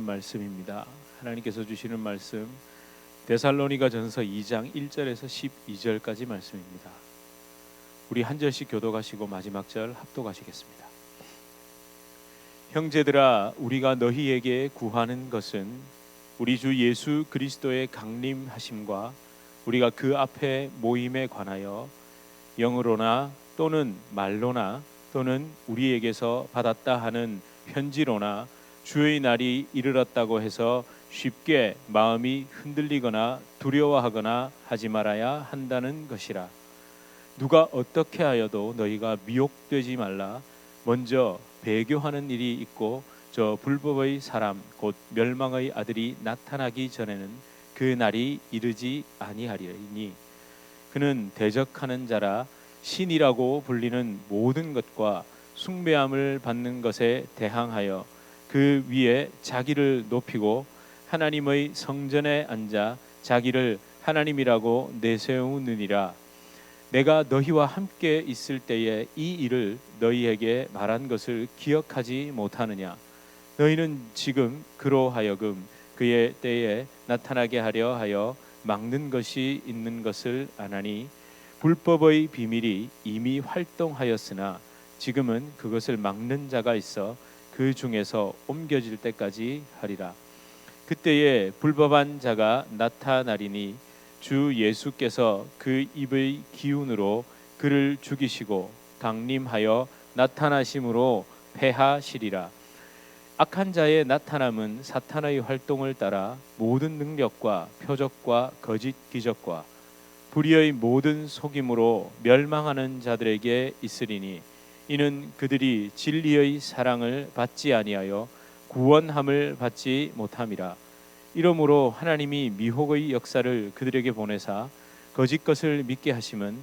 말씀입니다. 하나님께서 주시는 말씀 데살로니가전서 2장 1절에서 12절까지 말씀입니다. 우리 한 절씩 교독하시고 마지막 절 합독하시겠습니다. 형제들아, 우리가 너희에게 구하는 것은 우리 주 예수 그리스도의 강림하심과 우리가 그 앞에 모임에 관하여 영으로나 또는 말로나 또는 우리에게서 받았다 하는 편지로나 주의 날이 이르렀다고 해서 쉽게 마음이 흔들리거나 두려워하거나 하지 말아야 한다는 것이라. 누가 어떻게 하여도 너희가 미혹되지 말라. 먼저 배교하는 일이 있고 저 불법의 사람 곧 멸망의 아들이 나타나기 전에는 그 날이 이르지 아니하리니 그는 대적하는 자라 신이라고 불리는 모든 것과 숭배함을 받는 것에 대항하여 그 위에 자기를 높이고 하나님의 성전에 앉아 자기를 하나님이라고 내세우느니라. 내가 너희와 함께 있을 때에 이 일을 너희에게 말한 것을 기억하지 못하느냐. 너희는 지금 그로 하여금 그의 때에 나타나게 하려 하여 막는 것이 있는 것을 아나니 불법의 비밀이 이미 활동하였으나 지금은 그것을 막는 자가 있어 그 중에서 옮겨질 때까지 하리라. 그때에 불법한 자가 나타나리니 주 예수께서 그 입의 기운으로 그를 죽이시고 강림하여 나타나심으로 패하시리라. 악한 자의 나타남은 사탄의 활동을 따라 모든 능력과 표적과 거짓 기적과 불의의 모든 속임으로 멸망하는 자들에게 있으리니 이는 그들이 진리의 사랑을 받지 아니하여 구원함을 받지 못함이라. 이러므로 하나님이 미혹의 역사를 그들에게 보내사 거짓 것을 믿게 하심은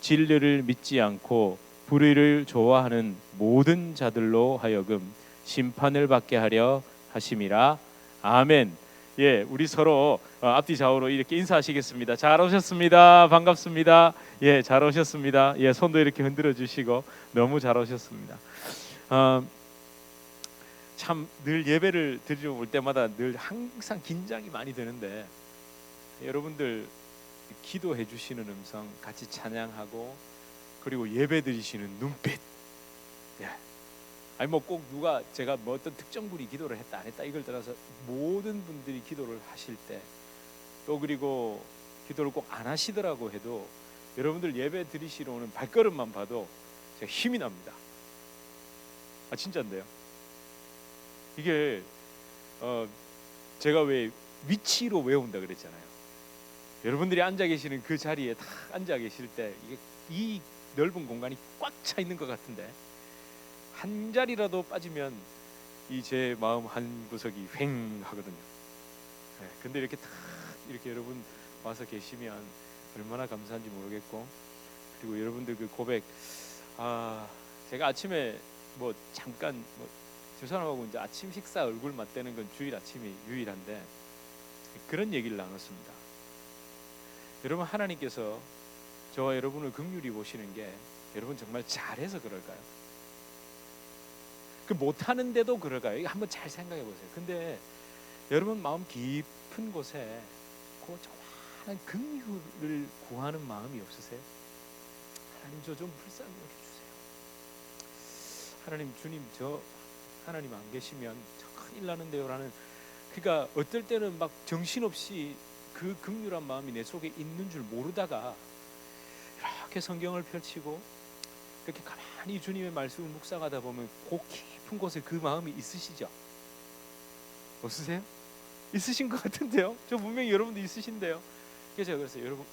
진리를 믿지 않고 불의를 좋아하는 모든 자들로 하여금 심판을 받게 하려 하심이라. 아멘. 예, 우리 서로 앞뒤 좌우로 이렇게 인사하시겠습니다. 잘 오셨습니다. 반갑습니다. 예, 잘 오셨습니다. 예, 손도 이렇게 흔들어 주시고 너무 잘 오셨습니다. 참 늘 예배를 드리러 올 때마다 늘 항상 긴장이 많이 되는데 여러분들 기도해 주시는 음성, 같이 찬양하고 그리고 예배 드리시는 눈빛, 예. 아니 뭐 꼭 누가 제가 뭐 어떤 특정 분이 기도를 했다 안 했다 이걸 떠나서 모든 분들이 기도를 하실 때 또 그리고 기도를 꼭 안 하시더라고 해도 여러분들 예배 드리시러 오는 발걸음만 봐도 제가 힘이 납니다. 아 진짜인데요. 이게 제가 왜 위치로 외운다 그랬잖아요. 여러분들이 앉아 계시는 그 자리에 딱 앉아 계실 때 이게 이 넓은 공간이 꽉 차 있는 것 같은데 한 자리라도 빠지면 이 제 마음 한 구석이 휑 하거든요. 네, 근데 이렇게 딱 이렇게 여러분 와서 계시면 얼마나 감사한지 모르겠고 그리고 여러분들 그 고백 제가 아침에 뭐 잠깐 뭐 두 사람하고 이제 아침 식사 얼굴 맞대는 건 주일 아침이 유일한데 그런 얘기를 나눴습니다. 여러분 하나님께서 저와 여러분을 긍휼히 보시는 게 여러분 정말 잘해서 그럴까요? 그 못하는데도 그럴까요? 이거 한번 잘 생각해 보세요. 근데 여러분 마음 깊은 곳에 그 정확한 긍휼을 구하는 마음이 없으세요? 하나님 저 좀 불쌍히 여겨주세요. 하나님 주님 저 하나님 안 계시면 저 큰일 나는데요라는 그러니까 어떨 때는 막 정신없이 그 긍휼한 마음이 내 속에 있는 줄 모르다가 이렇게 성경을 펼치고 이렇게 가만히 주님의 말씀을 묵상하다 보면 그 깊은 곳에 그 마음이 있으시죠? 없으세요? 있으신 것 같은데요? 저 분명히 여러분도 있으신데요. 그래서 제가 그랬어요.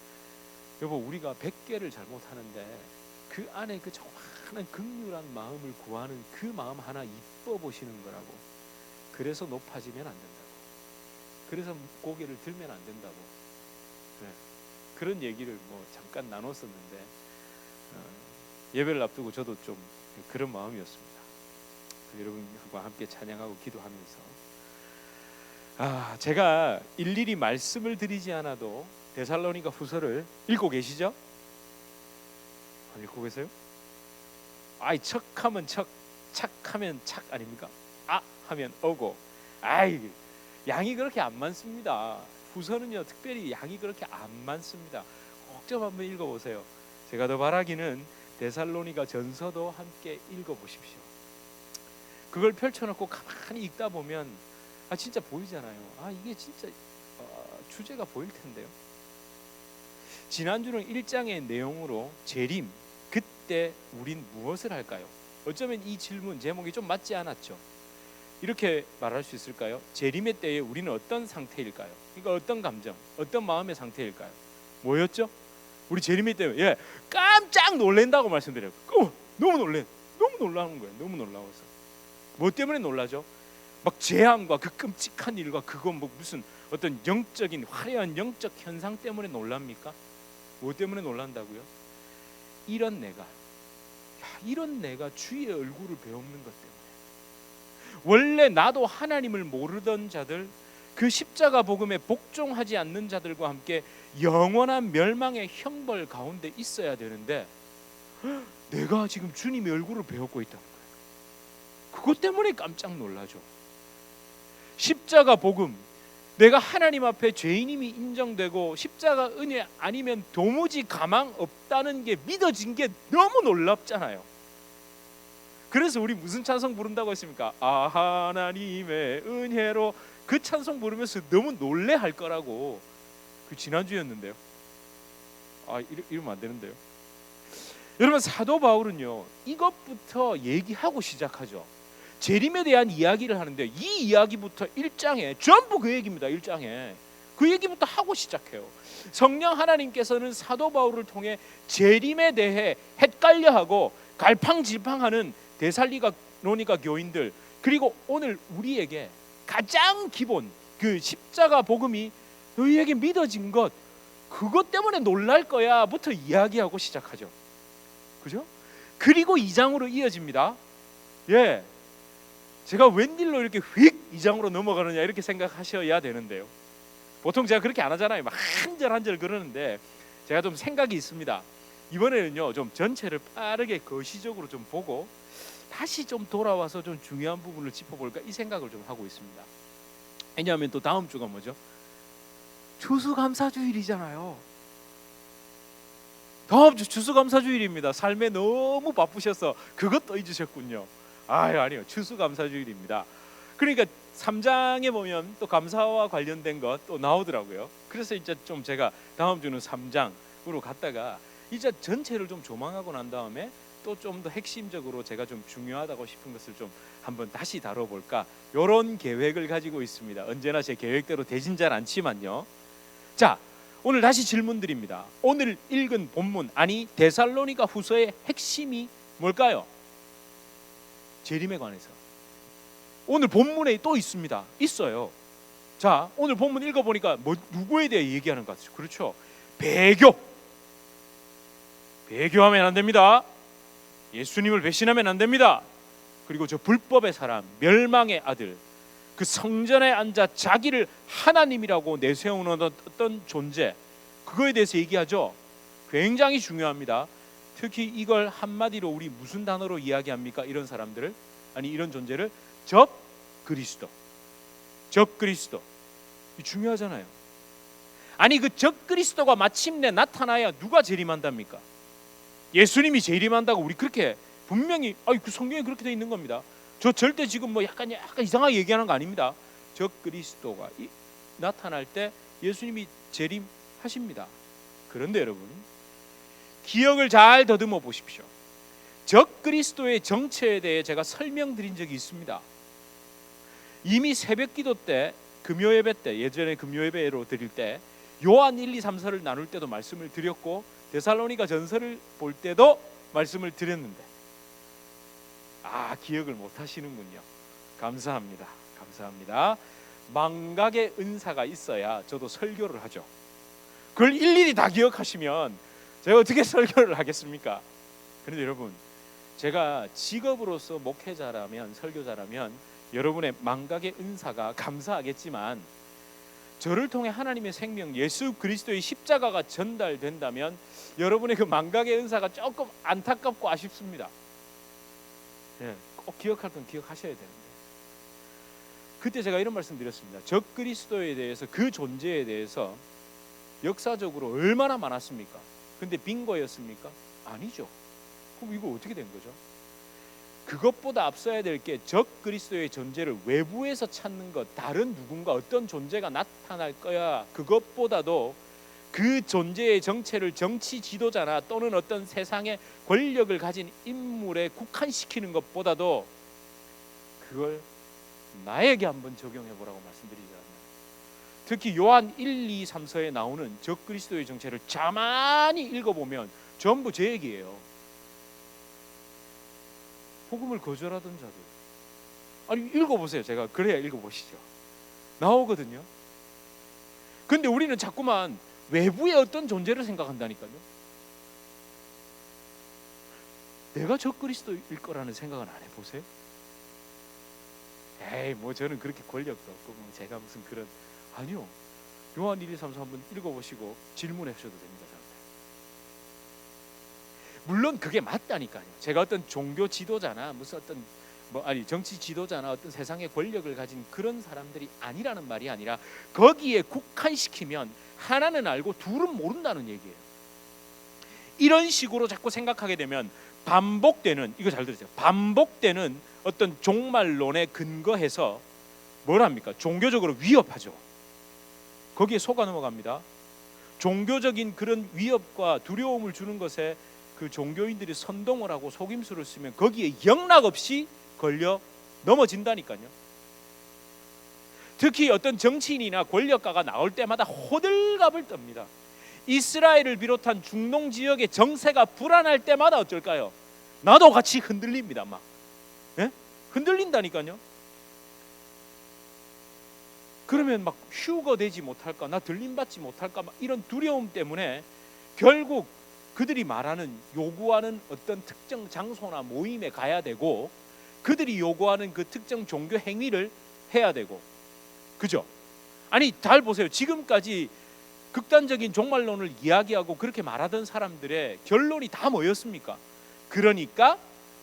여보 우리가 100개를 잘못하는데 그 안에 그 정확한 긍휼한 마음을 구하는 그 마음 하나 이뻐 보시는 거라고. 그래서 높아지면 안 된다고. 그래서 고개를 들면 안 된다고. 네. 그런 얘기를 뭐 잠깐 나눴었는데 예배를 앞두고 저도 좀 그런 마음이었습니다. 여러분과 함께 찬양하고 기도하면서 제가 일일이 말씀을 드리지 않아도 데살로니가 후서를 읽고 계시죠? 안 읽고 계세요? 척하면 척, 착하면 착 아닙니까? 하면 어고, 양이 그렇게 안 많습니다. 후서는요 특별히 양이 그렇게 안 많습니다. 꼭 좀 한번 읽어보세요. 제가 더 바라기는 데살로니가 전서도 함께 읽어보십시오. 그걸 펼쳐놓고 가만히 읽다 보면 진짜 보이잖아요. 이게 진짜 주제가 보일 텐데요. 지난주는 1장의 내용으로 재림, 그때 우린 무엇을 할까요? 어쩌면 이 질문 제목이 좀 맞지 않았죠. 이렇게 말할 수 있을까요? 재림의 때에 우리는 어떤 상태일까요? 그러니까 어떤 감정, 어떤 마음의 상태일까요? 뭐였죠? 우리 재림의 때에 깜짝 놀란다고 말씀드려요. 너무 놀라는 거예요. 너무 놀라워서. 뭐 때문에 놀라죠? 막 재앙과 그 끔찍한 일과 그거 뭐 무슨 어떤 영적인 화려한 영적 현상 때문에 놀랍니까? 뭐 때문에 놀란다고요? 이런 내가 주의 얼굴을 배우는 것 때문에. 원래 나도 하나님을 모르던 자들, 그 십자가 복음에 복종하지 않는 자들과 함께 영원한 멸망의 형벌 가운데 있어야 되는데 내가 지금 주님의 얼굴을 배우고 있다는 거예요. 그것 때문에 깜짝 놀라죠. 십자가 복음, 내가 하나님 앞에 죄인임이 인정되고 십자가 은혜 아니면 도무지 가망 없다는 게 믿어진 게 너무 놀랍잖아요. 그래서 우리 무슨 찬송 부른다고 했습니까? 하나님의 은혜로. 그 찬송 부르면서 너무 놀래할 거라고. 그 지난주였는데요. 이러면 안 되는데요. 여러분, 사도 바울은요 이것부터 얘기하고 시작하죠. 재림에 대한 이야기를 하는데 이 이야기부터 1장에 전부 그 얘기입니다. 1장에 그 얘기부터 하고 시작해요. 성령 하나님께서는 사도 바울을 통해 재림에 대해 헷갈려하고 갈팡질팡하는 데살로니가 교인들, 그리고 오늘 우리에게 가장 기본 그 십자가 복음이 너희에게 믿어진 것, 그것 때문에 놀랄 거야 부터 이야기하고 시작하죠. 그죠? 그리고 2장으로 이어집니다. 제가 웬일로 이렇게 휙 2장으로 넘어가느냐 이렇게 생각하셔야 되는데요. 보통 제가 그렇게 안 하잖아요. 막 한 절 한 절 그러는데 제가 좀 생각이 있습니다. 이번에는요 좀 전체를 빠르게 거시적으로 좀 보고 다시 좀 돌아와서 좀 중요한 부분을 짚어볼까 이 생각을 좀 하고 있습니다. 왜냐하면 또 다음 주가 뭐죠? 추수감사주일이잖아요. 다음 주 추수감사주일입니다. 삶에 너무 바쁘셔서 그것도 잊으셨군요. 아니요, 추수감사주일입니다. 그러니까 3장에 보면 또 감사와 관련된 것 또 나오더라고요. 그래서 이제 좀 제가 다음 주는 3장으로 갔다가 이제 전체를 좀 조망하고 난 다음에 또 좀 더 핵심적으로 제가 좀 중요하다고 싶은 것을 좀 한번 다시 다뤄볼까, 이런 계획을 가지고 있습니다. 언제나 제 계획대로 되진 잘 않지만요. 자, 오늘 다시 질문 드립니다. 오늘 읽은 본문, 데살로니가 후서의 핵심이 뭘까요? 재림에 관해서. 오늘 본문에 또 있어요. 자, 오늘 본문 읽어보니까 누구에 대해 얘기하는 것 같죠? 그렇죠? 배교하면 안 됩니다. 예수님을 배신하면 안 됩니다. 그리고 저 불법의 사람, 멸망의 아들, 그 성전에 앉아 자기를 하나님이라고 내세우는 어떤 존재, 그거에 대해서 얘기하죠. 굉장히 중요합니다. 특히 이걸 한마디로 우리 무슨 단어로 이야기합니까? 이런 사람들을, 이런 존재를 적그리스도. 중요하잖아요. 그 적그리스도가 마침내 나타나야 누가 재림한답니까? 예수님이 재림한다고 우리 그렇게 분명히 그 성경에 그렇게 돼 있는 겁니다. 저 절대 지금 뭐 약간 이상하게 얘기하는 거 아닙니다. 적그리스도가 나타날 때 예수님이 재림하십니다. 그런데 여러분, 기억을 잘 더듬어 보십시오. 적그리스도의 정체에 대해 제가 설명드린 적이 있습니다. 이미 새벽기도 때, 금요예배 때, 예전에 금요예배로 드릴 때 요한 1, 2, 3서를 나눌 때도 말씀을 드렸고, 데살로니가 전서를 볼 때도 말씀을 드렸는데 기억을 못 하시는군요. 감사합니다. 망각의 은사가 있어야 저도 설교를 하죠. 그걸 일일이 다 기억하시면 제가 어떻게 설교를 하겠습니까? 그런데 여러분, 제가 직업으로서 목회자라면, 설교자라면 여러분의 망각의 은사가 감사하겠지만, 저를 통해 하나님의 생명 예수 그리스도의 십자가가 전달된다면 여러분의 그 망각의 은사가 조금 안타깝고 아쉽습니다. 꼭 기억할 건 기억하셔야 되는데, 그때 제가 이런 말씀 드렸습니다. 적그리스도에 대해서, 그 존재에 대해서 역사적으로 얼마나 많았습니까? 근데 빙고였습니까? 아니죠. 그럼 이거 어떻게 된 거죠? 그것보다 앞서야 될 게 적그리스도의 존재를 외부에서 찾는 것, 다른 누군가 어떤 존재가 나타날 거야. 그것보다도 그 존재의 정체를 정치 지도자나 또는 어떤 세상의 권력을 가진 인물에 국한시키는 것보다도 그걸 나에게 한번 적용해 보라고 말씀드리지 않나요? 특히 요한 1, 2, 3서에 나오는 적그리스도의 정체를 가만히 읽어보면 전부 제 얘기예요. 복음을 거절하던 자들. 아니 읽어보세요. 제가 그래야 읽어보시죠. 나오거든요. 근데 우리는 자꾸만 외부의 어떤 존재를 생각한다니까요. 내가 적그리스도일 거라는 생각은 안 해보세요? 에이 뭐 저는 그렇게 권력도 없고 뭐 제가 무슨 그런, 아니요. 요한 1, 2, 3, 4 한번 읽어보시고 질문해 주셔도 됩니다. 저한테. 물론 그게 맞다니까요. 제가 어떤 종교 지도자나 무슨 어떤 정치 지도자나 어떤 세상의 권력을 가진 그런 사람들이 아니라는 말이 아니라 거기에 국한시키면 하나는 알고 둘은 모른다는 얘기예요. 이런 식으로 자꾸 생각하게 되면 반복되는, 이거 잘 들으세요. 반복되는 어떤 종말론에 근거해서 뭘 합니까? 종교적으로 위협하죠. 거기에 속아 넘어갑니다. 종교적인 그런 위협과 두려움을 주는 것에 그 종교인들이 선동을 하고 속임수를 쓰면 거기에 영락없이 걸려 넘어진다니까요. 특히 어떤 정치인이나 권력가가 나올 때마다 호들갑을 떱니다. 이스라엘을 비롯한 중동 지역의 정세가 불안할 때마다 어쩔까요? 나도 같이 흔들립니다. 막 흔들린다니까요. 그러면 막 휴거되지 못할까, 나 들림받지 못할까, 막 이런 두려움 때문에 결국 그들이 말하는, 요구하는 어떤 특정 장소나 모임에 가야 되고 그들이 요구하는 그 특정 종교 행위를 해야 되고, 그죠? 아니 잘 보세요. 지금까지 극단적인 종말론을 이야기하고 그렇게 말하던 사람들의 결론이 다 뭐였습니까? 그러니까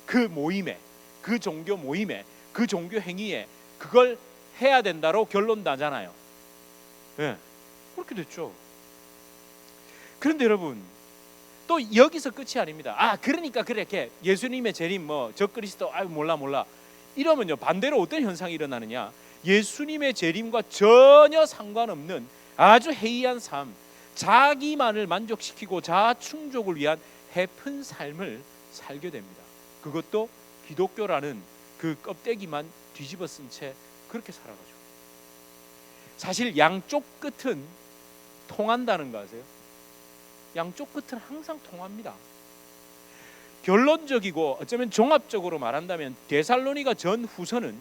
그 모임에, 그 종교 모임에, 그 종교 행위에 그걸 해야 된다로 결론 나잖아요. 네, 그렇게 됐죠. 그런데 여러분, 또 여기서 끝이 아닙니다. 그러니까 그렇게 예수님의 재림, 적그리스도, 몰라 이러면요, 반대로 어떤 현상이 일어나느냐? 예수님의 재림과 전혀 상관없는 아주 해이한 삶, 자기만을 만족시키고 자아 충족을 위한 해픈 삶을 살게 됩니다. 그것도 기독교라는 그 껍데기만 뒤집어 쓴 채 그렇게 살아가죠. 사실 양쪽 끝은 통한다는 거 아세요? 양쪽 끝은 항상 통합니다. 결론적이고 어쩌면 종합적으로 말한다면 데살로니가 전후서는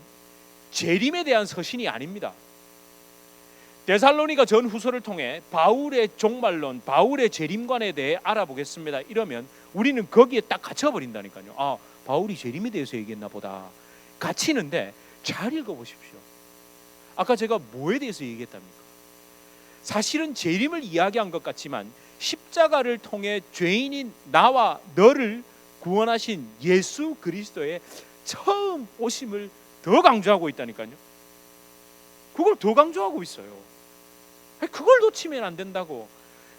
재림에 대한 서신이 아닙니다. 데살로니가 전후서를 통해 바울의 종말론, 바울의 재림관에 대해 알아보겠습니다. 이러면 우리는 거기에 딱 갇혀버린다니까요. 바울이 재림에 대해서 얘기했나 보다. 갇히는데 잘 읽어보십시오. 아까 제가 뭐에 대해서 얘기했답니까? 사실은 재림을 이야기한 것 같지만 십자가를 통해 죄인인 나와 너를 구원하신 예수 그리스도의 처음 오심을 더 강조하고 있다니까요. 그걸 더 강조하고 있어요. 그걸 놓치면 안 된다고.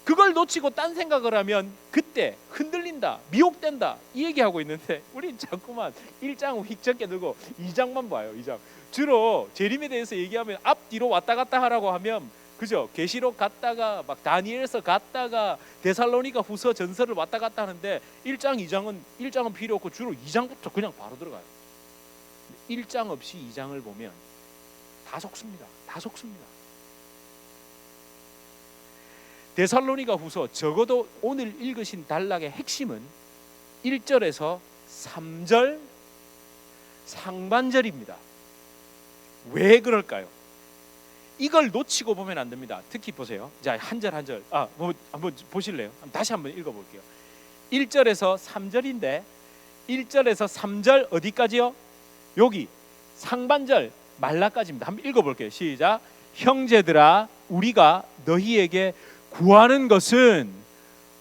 그걸 놓치고 딴 생각을 하면 그때 흔들린다, 미혹된다, 이 얘기하고 있는데 우린 자꾸만 1장 휙 적게 들고 2장만 봐요. 2장. 주로 재림에 대해서 얘기하면 앞뒤로 왔다 갔다 하라고 하면, 그죠? 계시록 갔다가 막 다니엘서 갔다가 데살로니가 후서 전서를 왔다 갔다 하는데 1장 2장은 필요 없고 주로 2장부터 그냥 바로 들어가요. 1장 없이 2장을 보면 다 속습니다. 다 속습니다. 데살로니가 후서 적어도 오늘 읽으신 단락의 핵심은 1절에서 3절 상반절입니다. 왜 그럴까요? 이걸 놓치고 보면 안 됩니다. 특히 보세요. 자, 한 절 한 절. 한번 보실래요? 다시 한번 읽어볼게요. 1절에서 3절인데 1절에서 3절 어디까지요? 여기 상반절 말라까지입니다. 한번 읽어볼게요. 시작. 형제들아, 우리가 너희에게 구하는 것은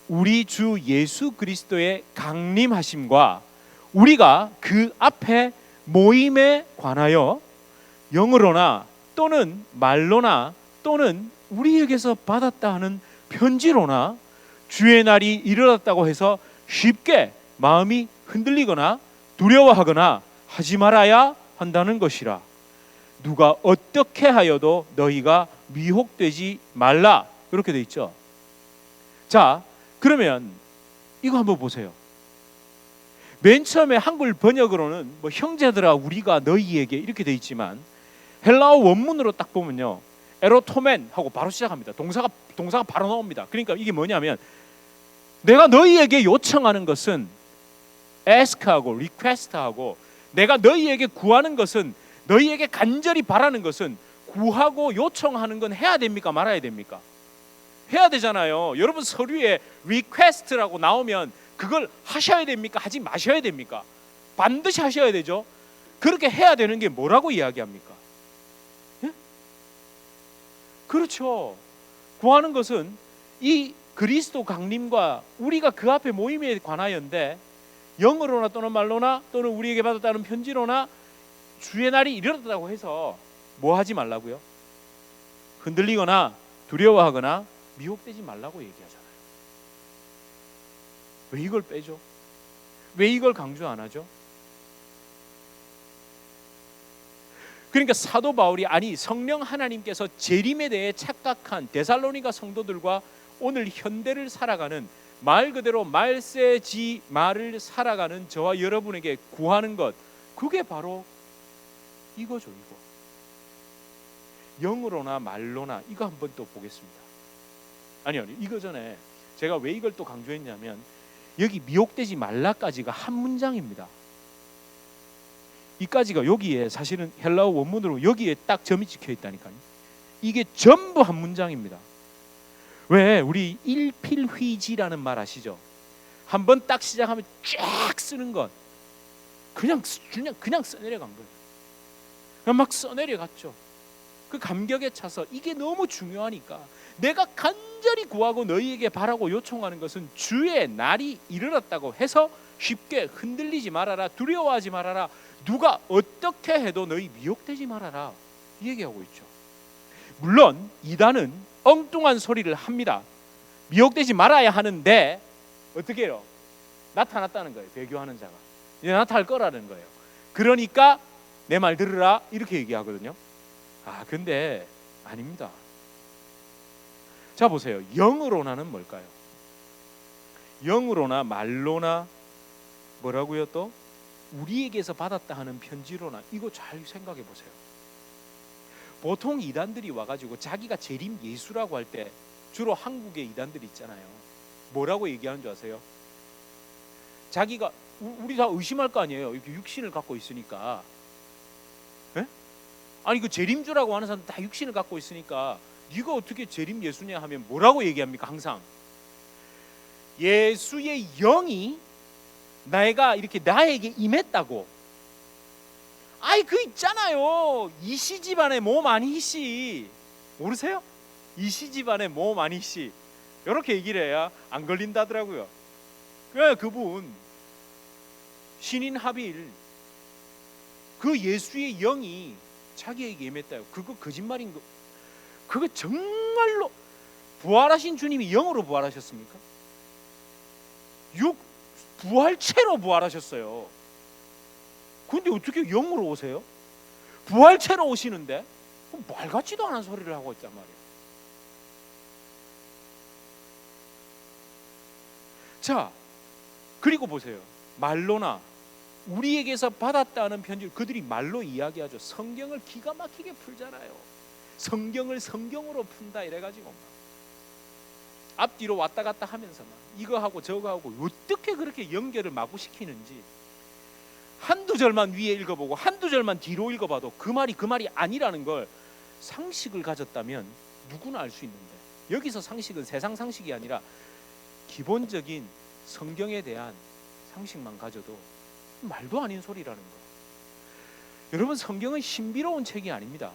우리 주 예수 그리스도의 강림하심과 우리가 그 앞에 모임에 관하여 영으로나 또는 말로나 또는 우리에게서 받았다 하는 편지로나 주의 날이 이르렀다고 해서 쉽게 마음이 흔들리거나 두려워하거나 하지 말아야 한다는 것이라. 누가 어떻게 하여도 너희가 미혹되지 말라. 그렇게 돼 있죠. 자, 그러면 이거 한번 보세요. 맨 처음에 한글 번역으로는 뭐 형제들아 우리가 너희에게 이렇게 돼 있지만 헬라어 원문으로 딱 보면요, 에로토멘 하고 바로 시작합니다. 동사가 바로 나옵니다. 그러니까 이게 뭐냐면 내가 너희에게 요청하는 것은 ask하고 request하고, 내가 너희에게 구하는 것은, 너희에게 간절히 바라는 것은, 구하고 요청하는 건 해야 됩니까 말아야 됩니까? 해야 되잖아요. 여러분 서류에 request라고 나오면 그걸 하셔야 됩니까 하지 마셔야 됩니까? 반드시 하셔야 되죠. 그렇게 해야 되는 게 뭐라고 이야기합니까? 예? 그렇죠. 구하는 것은 이 그리스도 강림과 우리가 그 앞에 모임에 관하여인데, 영으로나 또는 말로나 또는 우리에게 받았다는 편지로나 주의 날이 이르렀다고 해서 뭐 하지 말라고요? 흔들리거나 두려워하거나 미혹되지 말라고 얘기하잖아요. 왜 이걸 빼죠? 왜 이걸 강조 안 하죠? 그러니까 사도 바울이, 아니 성령 하나님께서 재림에 대해 착각한 데살로니가 성도들과 오늘 현대를 살아가는, 말 그대로 말세지 말을 살아가는 저와 여러분에게 구하는 것, 그게 바로 이거죠. 이거 영으로나 말로나, 이거 한번 또 보겠습니다. 아니요, 이거 전에 제가 왜 이걸 또 강조했냐면 여기 미혹되지 말라까지가 한 문장입니다. 이까지가 여기에 사실은 헬라어 원문으로 여기에 딱 점이 찍혀 있다니까요. 이게 전부 한 문장입니다. 왜 우리 일필휘지라는 말 아시죠? 한번 딱 시작하면 쫙 쓰는 것, 그냥 써내려간 거예요. 그냥 막 써내려갔죠. 그 감격에 차서 이게 너무 중요하니까 내가 간절히 구하고 너희에게 바라고 요청하는 것은 주의 날이 이르렀다고 해서 쉽게 흔들리지 말아라, 두려워하지 말아라, 누가 어떻게 해도 너희 미혹되지 말아라, 이 얘기하고 있죠. 물론 이단은 엉뚱한 소리를 합니다. 미혹되지 말아야 하는데 어떻게 해요? 나타났다는 거예요. 배교하는 자가 이제 나타날 거라는 거예요. 그러니까 내 말 들으라 이렇게 얘기하거든요. 근데 아닙니다. 자 보세요. 영으로나는 뭘까요? 영으로나 말로나 뭐라고요? 또 우리에게서 받았다 하는 편지로나, 이거 잘 생각해 보세요. 보통 이단들이 와가지고 자기가 재림 예수라고 할 때 주로 한국의 이단들이 있잖아요. 뭐라고 얘기하는 줄 아세요? 자기가, 우리 다 의심할 거 아니에요. 이렇게 육신을 갖고 있으니까. 에? 아니 그 재림주라고 하는 사람 다 육신을 갖고 있으니까 네가 어떻게 재림 예수냐 하면 뭐라고 얘기합니까? 항상 예수의 영이 나에게 임했다고. 아이 그 있잖아요, 이시 집안의 몸 아니시, 모르세요? 이시 집안의 몸 아니시, 이렇게 얘기를 해야 안 걸린다더라고요. 그분 신인 하빌, 그 예수의 영이 자기에게 임했다요. 그거 거짓말인 거. 그거 정말로 부활하신 주님이 영으로 부활하셨습니까? 부활체로 부활하셨어요. 근데 어떻게 영으로 오세요? 부활체로 오시는데 말 같지도 않은 소리를 하고 있단 말이에요. 자, 그리고 보세요. 말로나 우리에게서 받았다는 편지, 그들이 말로 이야기하죠. 성경을 기가 막히게 풀잖아요. 성경을 성경으로 푼다 이래가지고 앞뒤로 왔다 갔다 하면서만 이거 하고 저거 하고 어떻게 그렇게 연결을 마구 시키는지, 한두 절만 위에 읽어보고 한두 절만 뒤로 읽어봐도 그 말이 아니라는 걸 상식을 가졌다면 누구나 알 수 있는데, 여기서 상식은 세상 상식이 아니라 기본적인 성경에 대한 상식만 가져도 말도 아닌 소리라는 거. 여러분 성경은 신비로운 책이 아닙니다.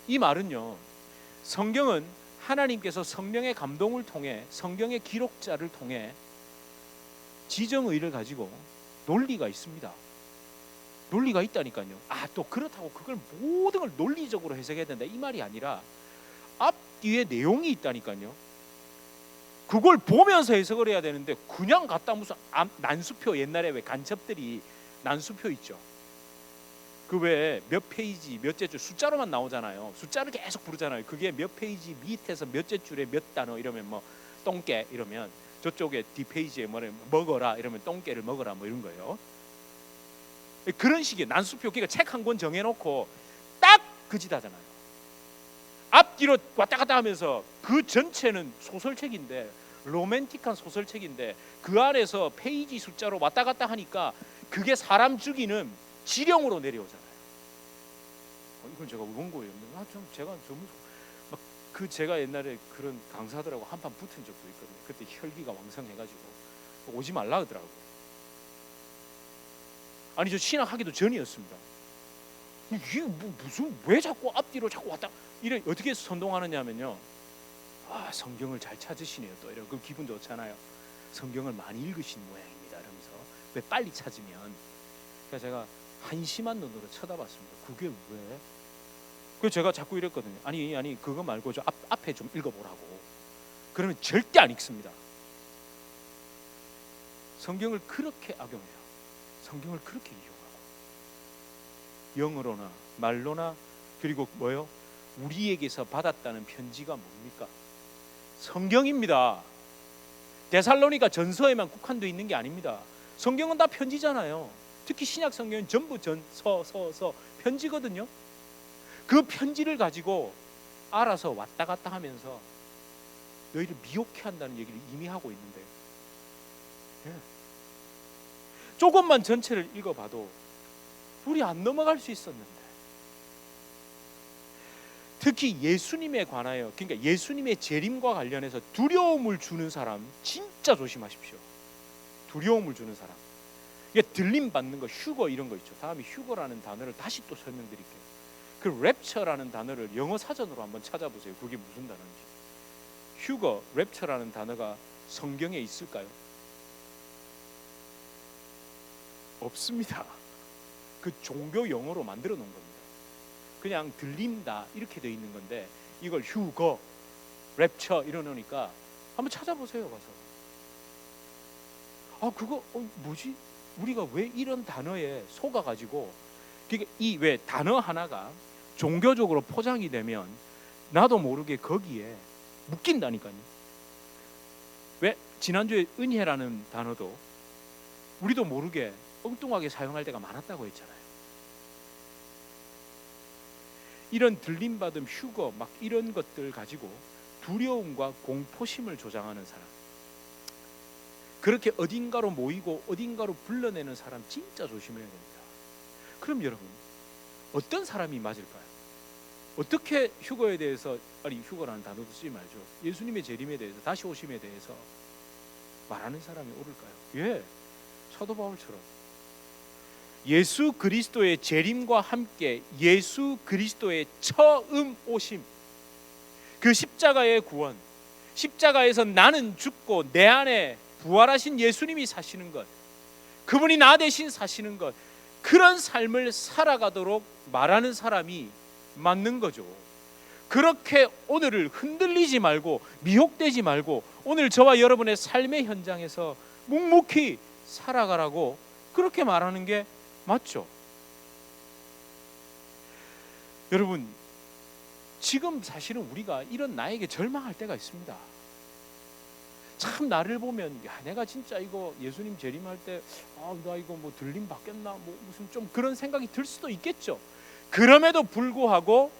이 말은요, 성경은 하나님께서 성령의 감동을 통해 성경의 기록자를 통해 지정의를 가지고 논리가 있습니다. 논리가 있다니까요. 또 그렇다고 그걸 모든 걸 논리적으로 해석해야 된다 이 말이 아니라 앞뒤에 내용이 있다니까요. 그걸 보면서 해석을 해야 되는데 그냥 갖다 무슨 난수표, 옛날에 왜 간첩들이 난수표 있죠. 그 왜 몇 페이지 몇째 줄 숫자로만 나오잖아요. 숫자를 계속 부르잖아요. 그게 몇 페이지 밑에서 몇째 줄에 몇 단어 이러면 뭐 똥개 이러면 저쪽에 뒷페이지에 뭐냐면 먹어라 이러면 똥개를 먹어라 뭐 이런 거예요. 그런 식의 난수표. 그러니까 책 한 권 정해놓고 딱 그 짓 하잖아요. 앞뒤로 왔다 갔다 하면서 그 전체는 소설책인데, 로맨틱한 소설책인데 그 안에서 페이지 숫자로 왔다 갔다 하니까 그게 사람 죽이는 지령으로 내려오잖아요. 이건 제가 원고예요. 좀 제가 그 제가 옛날에 그런 강사들하고 한판 붙은 적도 있거든요. 그때 혈기가 왕성해가지고 오지 말라 하더라고요. 아니 저 신학하기도 전이었습니다. 이게 무슨 왜 자꾸 앞뒤로 자꾸 왔다 이래 어떻게 선동하느냐면요. 성경을 잘 찾으시네요. 또 이런 그 기분 좋잖아요. 성경을 많이 읽으신 모양입니다. 이러면서 왜 빨리 찾으면. 그래서 제가 한심한 눈으로 쳐다봤습니다. 그게 왜? 그래서 제가 자꾸 이랬거든요. 아니 그거 말고 저 앞에 좀 읽어보라고. 그러면 절대 안 읽습니다. 성경을 그렇게 악용해요. 성경을 그렇게 이용하고 영어로나 말로나 그리고 뭐요? 우리에게서 받았다는 편지가 뭡니까? 성경입니다. 데살로니가 전서에만 국한되어 있는 게 아닙니다. 성경은 다 편지잖아요. 특히 신약 성경은 전부 서 편지거든요. 그 편지를 가지고 알아서 왔다 갔다 하면서 너희를 미혹해 한다는 얘기를 이미 하고 있는데 조금만 전체를 읽어봐도 우리 안 넘어갈 수 있었는데, 특히 예수님에 관하여, 그러니까 예수님의 재림과 관련해서 두려움을 주는 사람 진짜 조심하십시오. 두려움을 주는 사람. 이게 들림 받는 거, 휴거 이런 거 있죠. 다음에 휴거라는 단어를 다시 또 설명드릴게요. 그 랩처라는 단어를 영어 사전으로 한번 찾아보세요. 그게 무슨 단어인지. 휴거, 랩처라는 단어가 성경에 있을까요? 없습니다. 그 종교 용어로 만들어 놓은 겁니다. 그냥 들린다 이렇게 되어 있는 건데 이걸 휴거, 랩처 이러놓으니까 한번 찾아보세요. 가서 그거 뭐지? 우리가 왜 이런 단어에 속아가지고, 그러니까 이 왜 단어 하나가 종교적으로 포장이 되면 나도 모르게 거기에 묶인다니까요. 왜 지난주에 은혜라는 단어도 우리도 모르게 엉뚱하게 사용할 때가 많았다고 했잖아요. 이런 들림받음, 휴거 막 이런 것들 가지고 두려움과 공포심을 조장하는 사람, 그렇게 어딘가로 모이고 어딘가로 불러내는 사람 진짜 조심해야 됩니다. 그럼 여러분 어떤 사람이 맞을까요? 어떻게 휴거에 대해서, 아니 휴거라는 단어도 쓰지 말죠. 예수님의 재림에 대해서, 다시 오심에 대해서 말하는 사람이 옳을까요? 예, 사도 바울처럼 예수 그리스도의 재림과 함께 예수 그리스도의 처음 오심, 그 십자가의 구원, 십자가에서 나는 죽고 내 안에 부활하신 예수님이 사시는 것, 그분이 나 대신 사시는 것, 그런 삶을 살아가도록 말하는 사람이 맞는 거죠. 그렇게 오늘을 흔들리지 말고 미혹되지 말고 오늘 저와 여러분의 삶의 현장에서 묵묵히 살아가라고 그렇게 말하는 게 맞죠. 여러분 지금 사실은 우리가 이런 나에게 절망할 때가 있습니다. 참 나를 보면 내가 진짜 이거 예수님 재림할 때 나 이거 뭐 들림 받겠나 뭐 무슨 좀 그런 생각이 들 수도 있겠죠. 그럼에도 불구하고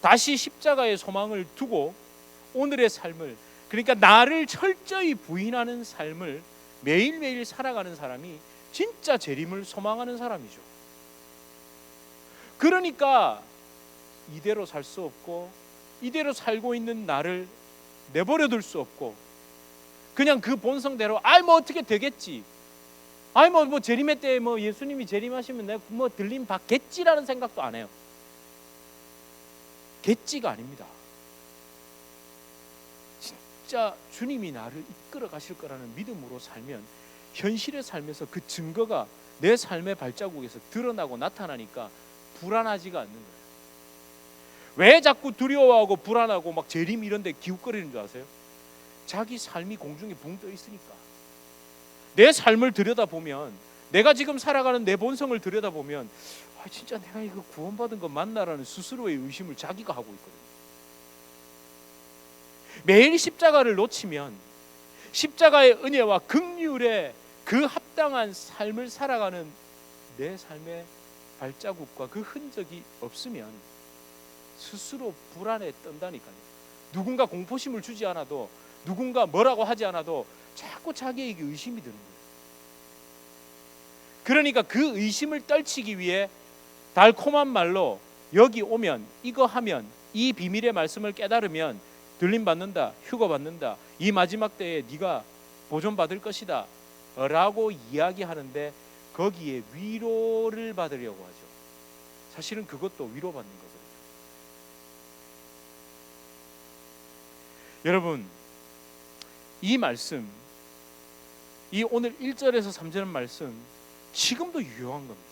다시 십자가의 소망을 두고 오늘의 삶을, 그러니까 나를 철저히 부인하는 삶을 매일매일 살아가는 사람이 진짜 재림을 소망하는 사람이죠. 그러니까 이대로 살 수 없고 이대로 살고 있는 나를 내버려 둘 수 없고 그냥 그 본성대로 뭐 어떻게 되겠지, 뭐 재림의 때에 뭐 예수님이 재림하시면 내가 뭐 들림 받겠지라는 생각도 안 해요. 겠지가 아닙니다. 진짜 주님이 나를 이끌어 가실 거라는 믿음으로 살면 현실의 삶에서 그 증거가 내 삶의 발자국에서 드러나고 나타나니까 불안하지가 않는 거예요. 왜 자꾸 두려워하고 불안하고 막 재림 이런 데 기웃거리는 줄 아세요? 자기 삶이 공중에 붕 떠 있으니까. 내 삶을 들여다보면, 내가 지금 살아가는 내 본성을 들여다보면 진짜 내가 이거 구원받은 거 맞나라는 스스로의 의심을 자기가 하고 있거든요. 매일 십자가를 놓치면 십자가의 은혜와 긍휼에 그 합당한 삶을 살아가는 내 삶의 발자국과 그 흔적이 없으면 스스로 불안에 떤다니까요. 누군가 공포심을 주지 않아도, 누군가 뭐라고 하지 않아도 자꾸 자기에게 의심이 드는 거예요. 그러니까 그 의심을 떨치기 위해 달콤한 말로 여기 오면, 이거 하면, 이 비밀의 말씀을 깨달으면 들림 받는다, 휴거 받는다, 이 마지막 때에 네가 보존 받을 것이다 라고 이야기하는데 거기에 위로를 받으려고 하죠. 사실은 그것도 위로받는 거거든요. 여러분, 이 말씀, 이 오늘 1절에서 3절 말씀 지금도 유효한 겁니다.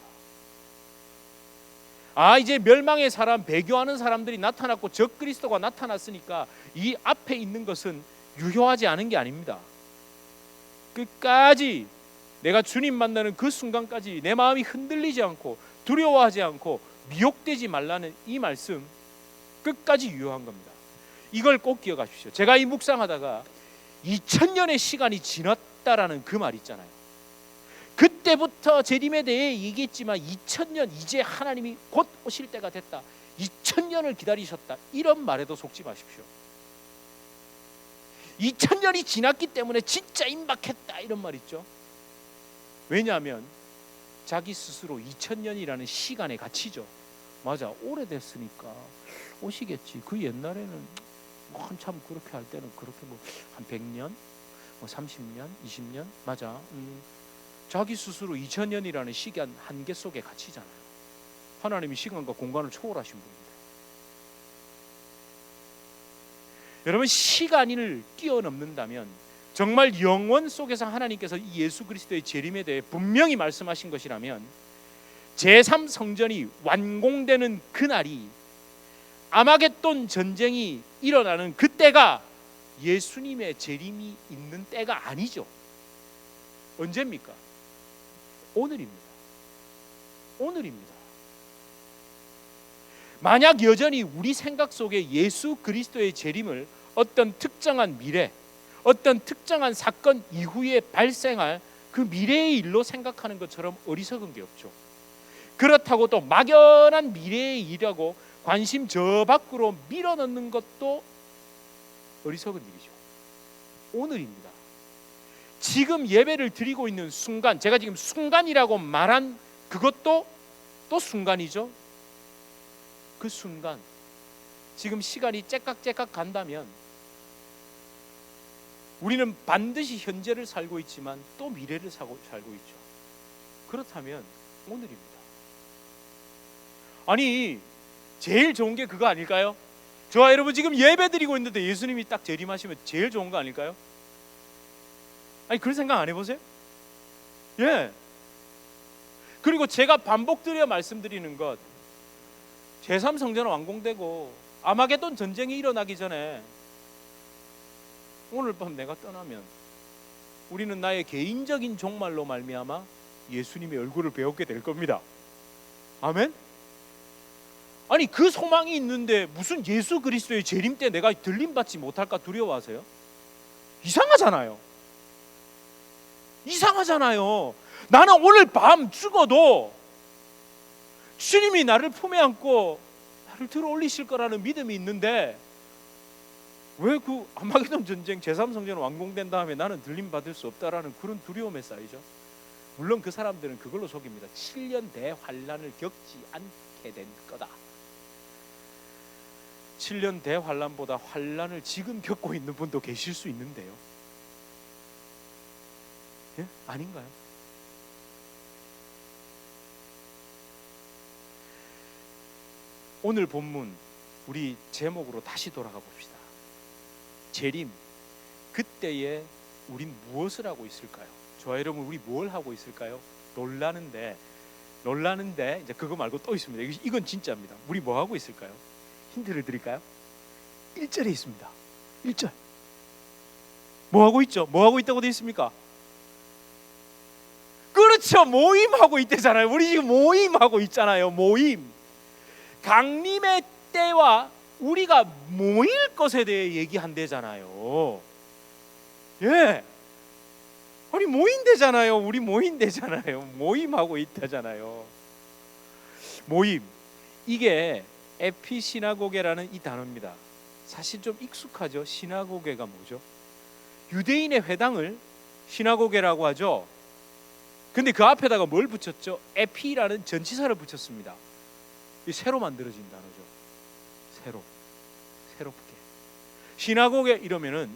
이제 멸망의 사람, 배교하는 사람들이 나타났고 적그리스도가 나타났으니까 이 앞에 있는 것은 유효하지 않은 게 아닙니다. 끝까지 내가 주님 만나는 그 순간까지 내 마음이 흔들리지 않고 두려워하지 않고 미혹되지 말라는 이 말씀 끝까지 유효한 겁니다. 이걸 꼭 기억하십시오. 제가 이 묵상하다가 2000년의 시간이 지났다라는 그 말 있잖아요. 그때부터 재림에 대해 얘기했지만 2000년, 이제 하나님이 곧 오실 때가 됐다, 2000년을 기다리셨다, 이런 말에도 속지 마십시오. 2000년이 지났기 때문에 진짜 임박했다, 이런 말 있죠. 왜냐하면 자기 스스로 2000년이라는 시간의 가치죠. 맞아, 오래됐으니까 오시겠지. 그 옛날에는 한참 그렇게 할 때는 그렇게 한 100년, 30년, 20년, 맞아. 자기 스스로 2000년이라는 시간 한계 속에 갇히잖아요. 하나님이 시간과 공간을 초월하신 분입니다. 여러분, 시간을 뛰어넘는다면 정말 영원 속에서 하나님께서 예수 그리스도의 재림에 대해 분명히 말씀하신 것이라면 제3성전이 완공되는 그날이, 아마겟돈 전쟁이 일어나는 그때가 예수님의 재림이 있는 때가 아니죠. 언제입니까? 오늘입니다. 오늘입니다. 만약 여전히 우리 생각 속에 예수 그리스도의 재림을 어떤 특정한 미래, 어떤 특정한 사건 이후에 발생할 그 미래의 일로 생각하는 것처럼 어리석은 게 없죠. 그렇다고 또 막연한 미래의 일이라고 관심 저 밖으로 밀어넣는 것도 어리석은 일이죠. 오늘입니다. 지금 예배를 드리고 있는 순간, 제가 지금 순간이라고 말한 그것도 또 순간이죠. 그 순간, 지금 시간이 째깍째깍 간다면 우리는 반드시 현재를 살고 있지만 또 미래를 살고 있죠. 그렇다면 오늘입니다. 아니, 제일 좋은 게 그거 아닐까요? 저와 여러분 지금 예배 드리고 있는데 예수님이 딱 재림하시면 제일 좋은 거 아닐까요? 아니, 그런 생각 안 해보세요? 예. 그리고 제가 반복드려 말씀드리는 것, 제3성전은 완공되고 아마겟돈 전쟁이 일어나기 전에 오늘 밤 내가 떠나면 우리는 나의 개인적인 종말로 말미암아 예수님의 얼굴을 배우게 될 겁니다. 아멘? 아니, 그 소망이 있는데 무슨 예수 그리스도의 재림 때 내가 들림받지 못할까 두려워하세요? 이상하잖아요. 이상하잖아요. 나는 오늘 밤 죽어도 주님이 나를 품에 안고 나를 들어 올리실 거라는 믿음이 있는데 왜 그 아마겟돈 전쟁 제3성전 완공된 다음에 나는 들림받을 수 없다라는 그런 두려움에 쌓이죠. 물론 그 사람들은 그걸로 속입니다. 7년 대환란을 겪지 않게 된 거다. 7년 대환란보다 환란을 지금 겪고 있는 분도 계실 수 있는데요. 예? 아닌가요? 오늘 본문 우리 제목으로 다시 돌아가 봅시다. 재림, 그때에 우린 무엇을 하고 있을까요? 저와 여러분, 우리 뭘 하고 있을까요? 놀라는데 이제 그거 말고 또 있습니다. 이건 진짜입니다. 우리 뭐 하고 있을까요? 힌트를 드릴까요? 1절에 있습니다. 1절. 뭐 하고 있죠? 뭐 하고 있다고 되어 있습니까? 그렇죠. 모임하고 있대잖아요. 우리 지금 모임하고 있잖아요. 모임. 강림의 때와 우리가 모일 것에 대해 얘기한대잖아요. 예. 아니 모인대잖아요. 우리 모인대잖아요. 모임하고 있다잖아요. 모임. 이게 에피시나고게라는 이 단어입니다. 사실 좀 익숙하죠. 시나고게가 뭐죠? 유대인의 회당을 시나고게라고 하죠. 근데 그 앞에다가 뭘 붙였죠? 에피라는 전치사를 붙였습니다. 이 새로 만들어진 단어죠. 새롭게. 시나고게 이러면은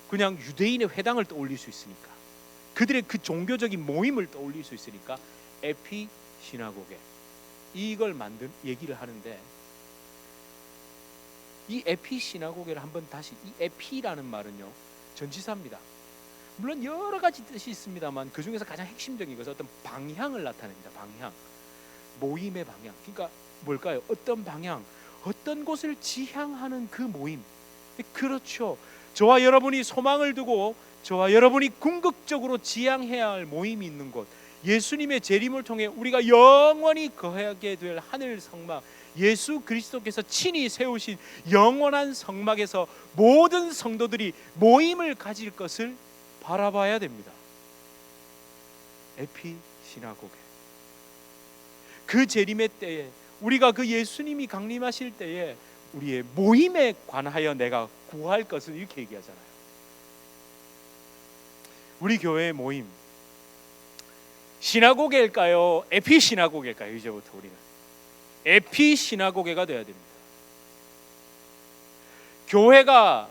그냥 유대인의 회당을 떠올릴 수 있으니까, 그들의 그 종교적인 모임을 떠올릴 수 있으니까 에피 시나고게, 이걸 만든 얘기를 하는데, 이 에피 시나고게를 한번 다시, 이 에피라는 말은요 전치사입니다. 물론 여러 가지 뜻이 있습니다만 그 중에서 가장 핵심적인 것은 어떤 방향을 나타냅니다. 방향, 모임의 방향. 그러니까 뭘까요? 어떤 방향, 어떤 곳을 지향하는 그 모임. 그렇죠. 저와 여러분이 소망을 두고 저와 여러분이 궁극적으로 지향해야 할 모임이 있는 곳, 예수님의 재림을 통해 우리가 영원히 거하게 될 하늘 성막, 예수 그리스도께서 친히 세우신 영원한 성막에서 모든 성도들이 모임을 가질 것을 바라봐야 됩니다. 에피 시나고게. 그 재림의 때에, 우리가 그 예수님이 강림하실 때에 우리의 모임에 관하여 내가 구할 것을 이렇게 얘기하잖아요. 우리 교회의 모임, 시나고게일까요? 에피 시나고게일까요? 이제부터 우리는 에피 시나고게가 되어야 됩니다. 교회가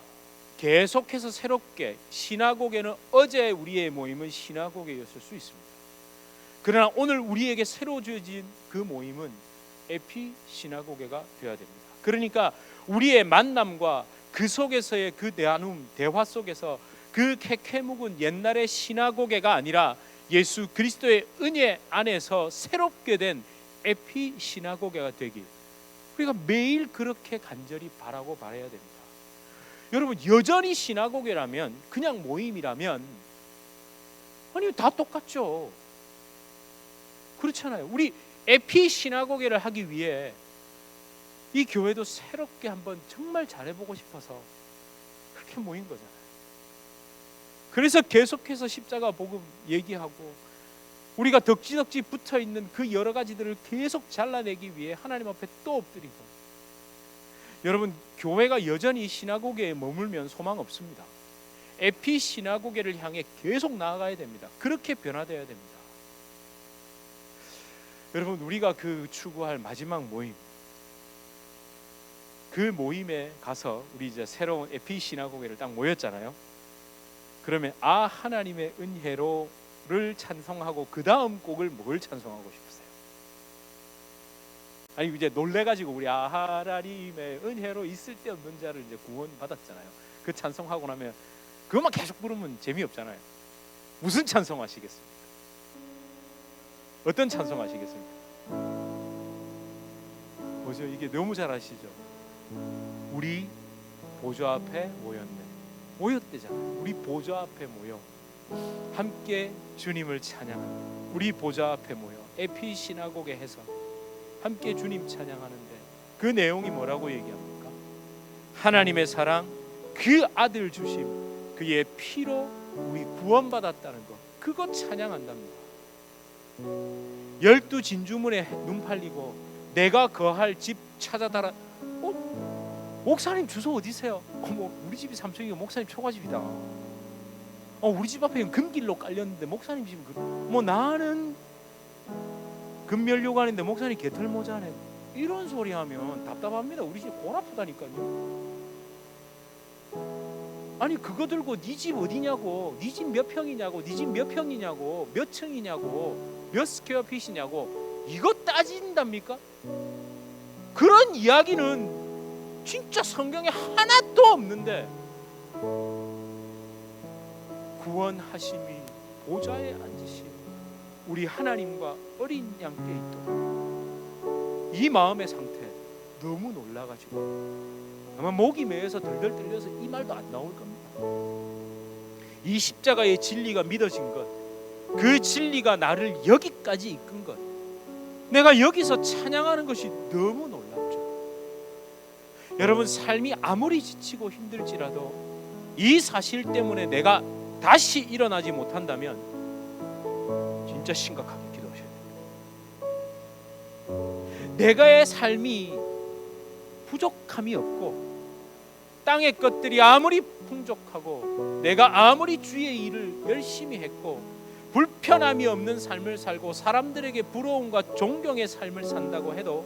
계속해서 새롭게, 시나고게는 어제 우리의 모임은 시나고게였을 수 있습니다. 그러나 오늘 우리에게 새로 주어진 그 모임은 에피 시나고게가 되어야 됩니다. 그러니까 우리의 만남과 그 속에서의 그 나눔, 대화 속에서 그 캐캐묵은 옛날의 시나고게가 아니라 예수 그리스도의 은혜 안에서 새롭게 된 에피 시나고게가 되길 우리가 매일 그렇게 간절히 바라고 바라야 됩니다. 여러분, 여전히 시나고게라면, 그냥 모임이라면 아니 다 똑같죠. 그렇잖아요. 우리 에피 시나고게를 하기 위해 이 교회도 새롭게 한번 정말 잘해보고 싶어서 그렇게 모인 거잖아요. 그래서 계속해서 십자가 복음 얘기하고 우리가 덕지덕지 붙어있는 그 여러 가지들을 계속 잘라내기 위해 하나님 앞에 또 엎드리고. 여러분, 교회가 여전히 시나고게에 머물면 소망 없습니다. 에피 시나고게를 향해 계속 나아가야 됩니다. 그렇게 변화되어야 됩니다. 여러분, 우리가 그 추구할 마지막 모임, 그 모임에 가서 우리 이제 새로운 에피 시나고게를 딱 모였잖아요. 그러면 하나님의 은혜로를 찬송하고 그 다음 곡을 뭘 찬송하고 싶으세요? 아니 이제 놀래가지고 우리 하나님의 은혜로 있을 때 없는 자를 이제 구원 받았잖아요. 그 찬송하고 나면 그것만 계속 부르면 재미없잖아요. 무슨 찬송하시겠습니까? 어떤 찬송하시겠습니까? 뭐죠? 이게 너무 잘 아시죠? 우리 보좌 앞에 모였대잖아요. 우리 보좌 앞에 모여 함께 주님을 찬양합니다. 우리 보좌 앞에 모여 에피 시나고게 해서 함께 주님 찬양하는데 그 내용이 뭐라고 얘기합니까? 하나님의 사랑, 그 아들 주심, 그의 피로 우리 구원받았다는 것, 그거 찬양한답니다. 12 진주문에 눈 팔리고 내가 거할 집 찾아달라. 목사님 주소 어디세요? 우리 집이 3층이고 목사님 초가집이다. 우리 집 앞에 금길로 깔렸는데 목사님 집은 나는 금면류관인데 목사님 개털모자네. 이런 소리 하면 답답합니다. 우리 집 골 아프다니까요. 아니 그거 들고 네 집 어디냐고, 네 집 몇 평이냐고, 네 집 몇 평이냐고, 몇 층이냐고, 몇 스퀘어 핏이냐고 이거 따진답니까? 그런 이야기는 진짜 성경에 하나도 없는데 구원하심이 보좌에 앉으심 우리 하나님과 어린 양께 있도다. 이 마음의 상태 너무 놀라가지고 아마 목이 메어서 덜덜 떨려서 이 말도 안 나올 겁니다. 이 십자가의 진리가 믿어진 것, 그 진리가 나를 여기까지 이끈 것, 내가 여기서 찬양하는 것이 너무 놀랍죠. 여러분, 삶이 아무리 지치고 힘들지라도 이 사실 때문에 내가 다시 일어나지 못한다면 진짜 심각하게 기도하셔야 됩니다. 내가의 삶이 부족함이 없고 땅의 것들이 아무리 풍족하고 내가 아무리 주의 일을 열심히 했고 불편함이 없는 삶을 살고 사람들에게 부러움과 존경의 삶을 산다고 해도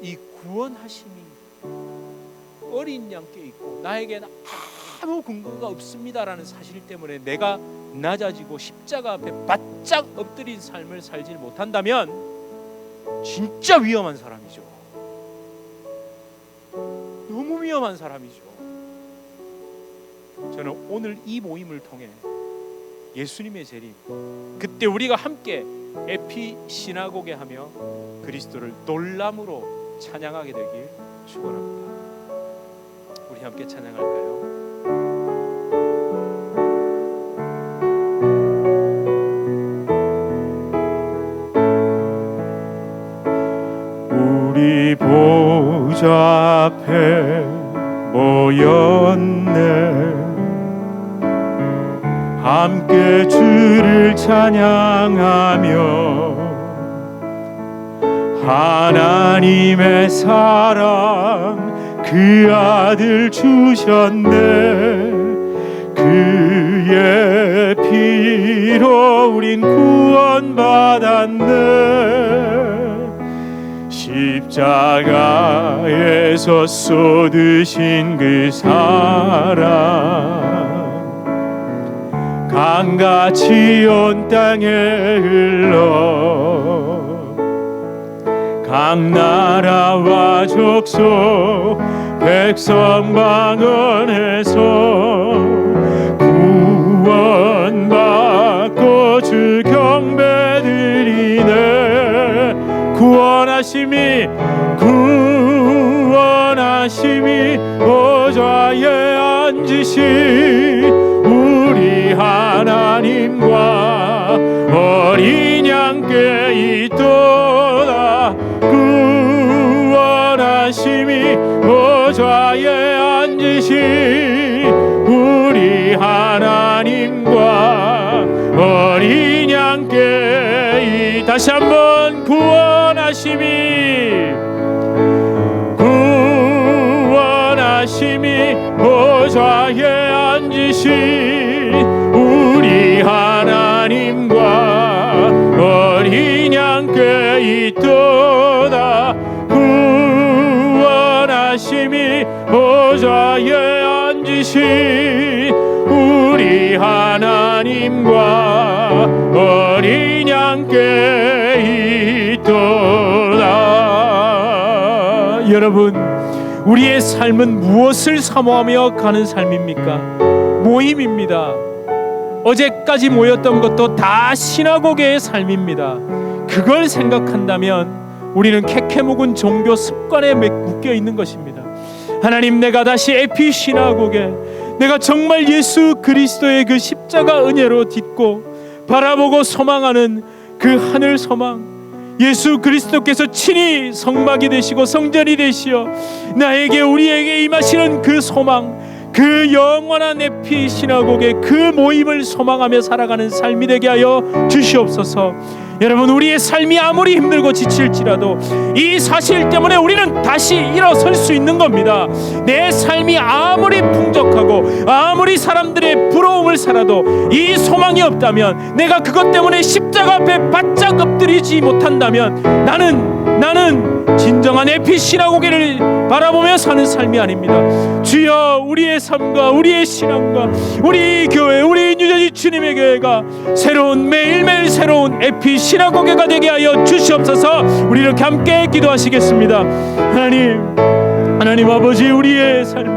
이 구원하심이 어린 양께 있고 나에게는 아무 근거가 없습니다라는 사실 때문에 내가 낮아지고 십자가 앞에 바짝 엎드린 삶을 살지 못한다면 진짜 위험한 사람이죠. 너무 위험한 사람이죠. 저는 오늘 이 모임을 통해 예수님의 재림, 그때 우리가 함께 에피 시나고게 하며 그리스도를 놀람으로 찬양하게 되길 축원합니다. 우리 함께 찬양할까요? 우리 보좌 앞에 모였네. 함께 주를 찬양하며 하나님의 사랑 그 아들 주셨네. 그의 피로 우린 구원받았네. 십자가에서 쏟으신 그 사랑 강같이 온 땅에 흘러 각 나라와 족속 백성 방언에서 구원받고 주 경배드리네. 구원하심이 보좌에 앉으신 우리 하나님과 어린 양께 있도다. 구원하심이 보좌에 앉으신 우리 하나님과 어린 양께 다시 한번 구원하심이 보좌에 앉으신 우리 하나님과 어린 양께 있도다. 구원하심이 보좌에 앉으신 우리 하나님과 어린 양께 있도다. 여러분, 우리의 삶은 무엇을 사모하며 가는 삶입니까? 모임입니다. 어제까지 모였던 것도 다 시나고게의 삶입니다. 그걸 생각한다면 우리는 캐캐 묵은 종교 습관에 묶여 있는 것입니다. 하나님, 내가 다시 에피 시나고게, 내가 정말 예수 그리스도의 그 십자가 은혜로 딛고 바라보고 소망하는 그 하늘 소망, 예수 그리스도께서 친히 성막이 되시고 성전이 되시어 나에게 우리에게 임하시는 그 소망, 그 영원한 에피 시나고게 그 모임을 소망하며 살아가는 삶이 되게 하여 주시옵소서. 여러분, 우리의 삶이 아무리 힘들고 지칠지라도 이 사실 때문에 우리는 다시 일어설 수 있는 겁니다. 내 삶이 아무리 풍족하고 아무리 사람들의 부러움을 살아도 이 소망이 없다면, 내가 그것 때문에 십자가 앞에 바짝 엎드리지 못한다면 나는 진정한 에피 시나고게를 바라보며 사는 삶이 아닙니다. 주여, 우리의 삶과 우리의 신앙과 우리 교회, 우리 뉴저지 주님의 교회가 매일매일 새로운 에피 시나고게가 되게 하여 주시옵소서. 우리 이렇게 함께 기도하시겠습니다. 하나님 아버지, 우리의 삶이,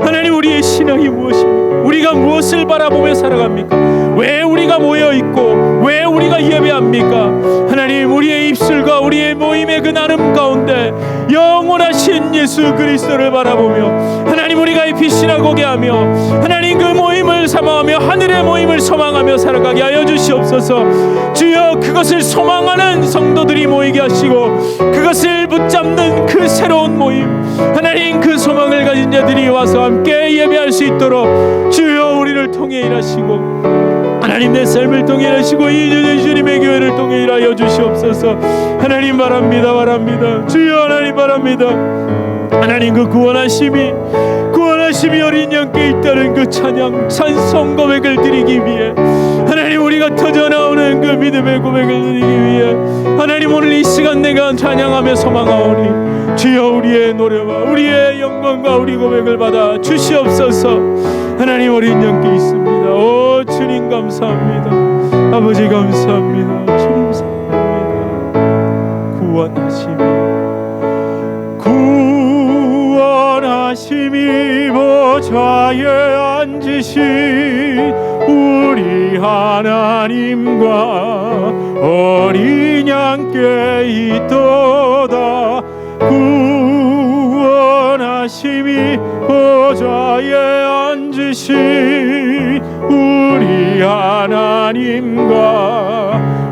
하나님, 우리의 신앙이 무엇입니까? 우리가 무엇을 바라보며 살아갑니까? 왜 우리가 모여 있고 왜 우리가 예배합니까? 하나님, 우리의 입술과 우리의 모임의 그 나눔 가운데 영원하신 예수 그리스도를 바라보며 하나님, 우리가 이 빛이나고게 하며 하나님 그 모임을 사모하며 하늘의 모임을 소망하며 살아가게 하여 주시옵소서. 주여, 그것을 소망하는 성도들이 모이게 하시고 그것을 붙잡는 그 새로운 모임, 하나님 그 소망을 가진 자들이 와서 함께 예배할 수 있도록 주여 우리를 통해 일하시고 하나님 내 삶을 통해 일하시고 이 주님의 교회를 통해 일하여 주시옵소서. 하나님 바랍니다. 주여 하나님 바랍니다. 하나님 그 구원하심이 어린 양께 있다는 그 찬양 찬송 고백을 드리기 위해 하나님, 우리가 터져나오는 그 믿음의 고백을 드리기 위해 하나님, 오늘 이 시간 내가 찬양하며 소망하오니 주여 우리의 노래와 우리의 영광과 우리 고백을 받아 주시옵소서. 하나님, 어린 양께 있습니다. 오 주님 감사합니다. 아버지 감사합니다. 주님 사랑합니다. 구원하심이 보좌에 앉으신 우리 하나님과 어린 양께 있도다. 구원하심이 보좌에 앉으신 우리 하나님과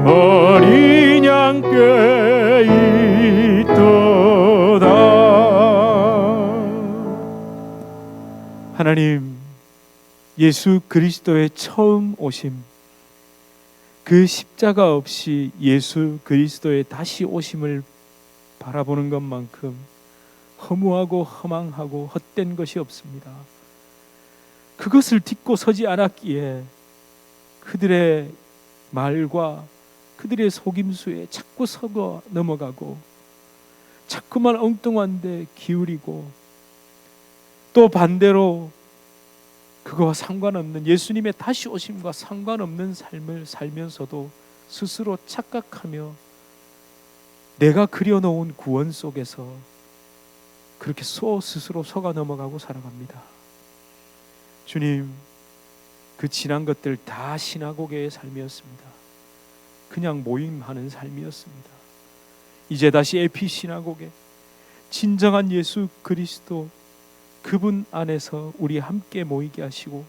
어린 양께 있도다. 하나님, 예수 그리스도의 처음 오심, 그 십자가 없이 예수 그리스도의 다시 오심을 바라보는 것만큼 허무하고 허망하고 헛된 것이 없습니다. 그것을 딛고 서지 않았기에 그들의 말과 그들의 속임수에 자꾸 서거 넘어가고 자꾸만 엉뚱한 데 기울이고, 또 반대로 그거와 상관없는 예수님의 다시 오심과 상관없는 삶을 살면서도 스스로 착각하며 내가 그려놓은 구원 속에서 그렇게 스스로 속아 넘어가고 살아갑니다. 주님, 그 지난 것들 다 시나고게의 삶이었습니다. 그냥 모임하는 삶이었습니다. 이제 다시 에피 시나고게, 진정한 예수 그리스도 그분 안에서 우리 함께 모이게 하시고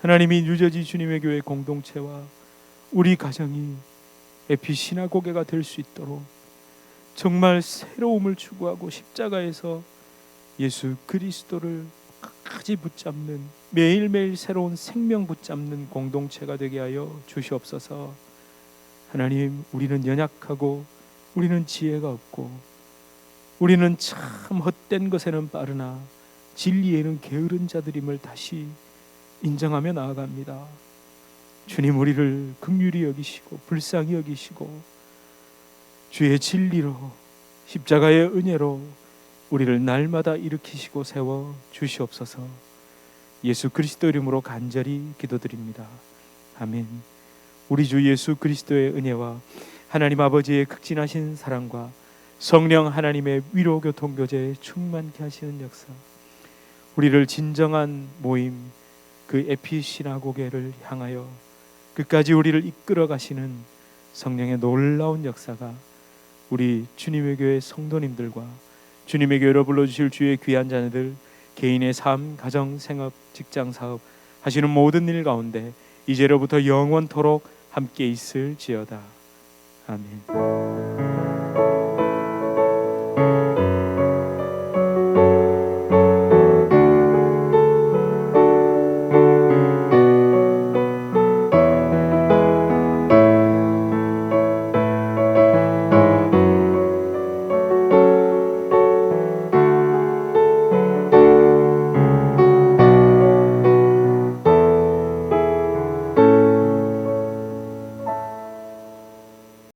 하나님이 뉴저지 주님의 교회 공동체와 우리 가정이 에피 시나고게가 될 수 있도록 정말 새로움을 추구하고 십자가에서 예수 그리스도를 끝까지 붙잡는, 매일매일 새로운 생명 붙잡는 공동체가 되게 하여 주시옵소서. 하나님, 우리는 연약하고 우리는 지혜가 없고 우리는 참 헛된 것에는 빠르나 진리에는 게으른 자들임을 다시 인정하며 나아갑니다. 주님, 우리를 긍휼히 여기시고 불쌍히 여기시고 주의 진리로 십자가의 은혜로 우리를 날마다 일으키시고 세워 주시옵소서. 예수 그리스도 이름으로 간절히 기도드립니다. 아멘. 우리 주 예수 그리스도의 은혜와 하나님 아버지의 극진하신 사랑과 성령 하나님의 위로 교통 교제에 충만케 하시는 역사, 우리를 진정한 모임 그 에피 시나고게를 향하여 끝까지 우리를 이끌어 가시는 성령의 놀라운 역사가 우리 주님의 교회 성도님들과 주님의 교회로 불러주실 주의 귀한 자녀들 개인의 삶, 가정, 생업, 직장, 사업 하시는 모든 일 가운데 이제로부터 영원토록 함께 있을지어다. 아멘.